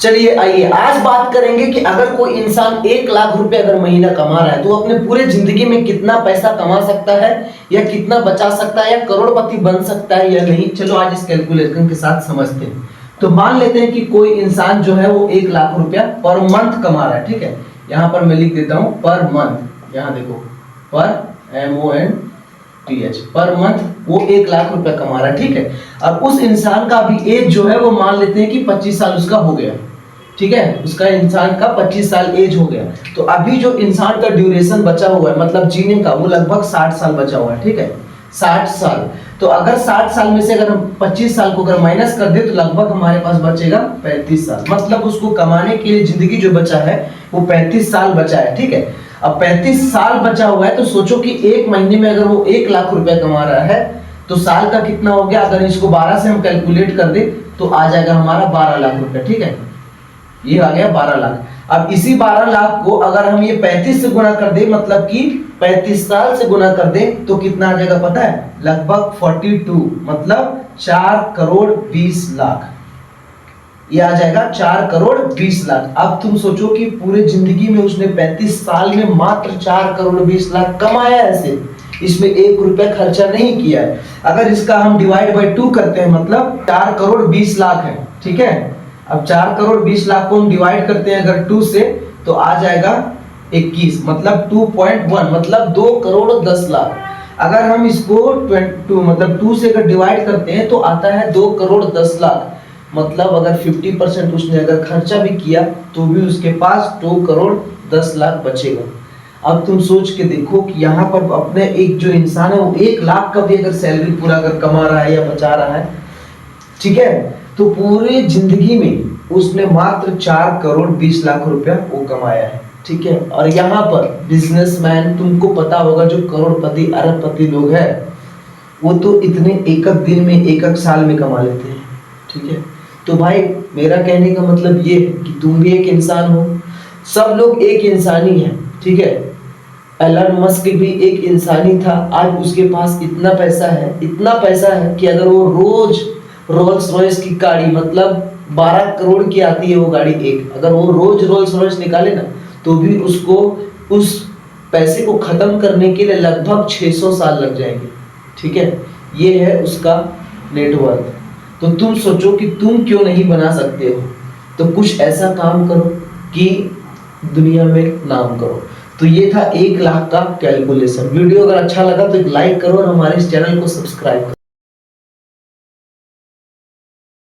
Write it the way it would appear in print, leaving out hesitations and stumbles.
चलिए आइए आज बात करेंगे कि अगर कोई इंसान 1 लाख रुपए अगर महीना कमा रहा है तो अपने पूरे जिंदगी में कितना पैसा कमा सकता है या कितना बचा सकता है या करोड़पति बन सकता है या नहीं। चलो आज इस कैलकुलेशन के साथ समझते हैं। तो मान लेते हैं कि कोई इंसान जो है वो 1 लाख रुपया पर मंथ कमा रहा है। ठीक है, यहाँ पर मैं लिख देता हूँ पर मंथ, यहाँ देखो पर MONTH पर मंथ वो 1 लाख रुपया कमा रहा है। ठीक है, अब उस इंसान का अभी एज जो है वो मान लेते हैं कि 25 साल उसका हो गया। ठीक है, उसका इंसान का 25 साल एज हो गया। तो अभी जो इंसान का ड्यूरेशन बचा हुआ है मतलब जीने का वो लगभग 60 साल बचा हुआ है। ठीक है, 60 साल। तो अगर 60 साल में से अगर हम 25 साल को अगर माइनस कर दे तो लगभग हमारे पास बचेगा 35 साल। मतलब उसको कमाने के लिए जिंदगी जो बचा है वो 35 साल बचा है। ठीक है, अब 35 साल बचा हुआ है तो सोचो कि एक महीने में अगर वो 1 लाख रुपया कमा रहा है तो साल का कितना हो गया। अगर इसको 12 से हम कैलकुलेट कर दे तो आ जाएगा हमारा 12 लाख रुपया। ठीक है, ये आ गया 12 लाख। अब इसी 12 लाख को अगर हम ये 35 से गुणा कर दे मतलब कि 35 साल से गुणा कर दे तो कितना आ जाएगा पता है, लगभग 42 मतलब 4 करोड़ 20 लाख। ये आ जाएगा 4 करोड़ 20 लाख। अब तुम सोचो कि पूरे जिंदगी में उसने 35 साल में मात्र 4 करोड़ 20 लाख कमाया है सिर्फ, इसमें 1 रुपया खर्चा नहीं किया है। अगर इसका हम डिवाइड बाय 2 करते हैं मतलब 4 करोड़ 20 लाख है। ठीक है, अब 4 करोड़ 20 लाख को हम डिवाइड करते हैं अगर 2 से तो आ जाएगा 21 मतलब 2.1 मतलब 2 करोड़ 10 लाख। अगर हम इसको 22 मतलब 2 से अगर डिवाइड करते हैं तो आता है 2 करोड़ 10 लाख। मतलब अगर 50% उसने अगर खर्चा भी किया तो भी उसके पास 2 करोड़ 10 लाख बचेगा। अब तुम सोच के देखो कि यहाँ पर अपने एक जो इंसान है वो 1 लाख का भी अगर सैलरी पूरा अगर कमा रहा है या बचा रहा है, ठीक है, तो पूरी जिंदगी में उसने मात्र 4 करोड़ 20 लाख रुपया वो कमाया है। ठीक है, और यहाँ पर बिजनेसमैन तुमको पता होगा जो करोड़पति अरबपति लोग हैं वो तो इतने एक दिन में एक साल में कमा लेते हैं। ठीक है, तो भाई मेरा कहने का मतलब ये है कि तुम भी एक इंसान हो, सब लोग एक इंसान ही है। ठीक है, एलन मस्क भी एक इंसान ही था, आज उसके पास इतना पैसा है कि अगर वो रोज रोल्स रॉयस की गाड़ी मतलब 12 करोड़ की आती है वो गाड़ी एक, अगर वो रोज रोल्स रॉयस निकाले ना तो भी उसको उस पैसे को खत्म करने के लिए लगभग 600 साल लग जाएंगे। ठीक है, ये है उसका नेटवर्थ। तो तुम सोचो कि तुम क्यों नहीं बना सकते हो, तो कुछ ऐसा काम करो कि दुनिया में नाम करो। तो ये था 1 लाख का कैलकुलेशन। वीडियो अगर अच्छा लगा तो एक लाइक करो और हमारे इस चैनल को सब्सक्राइब करो।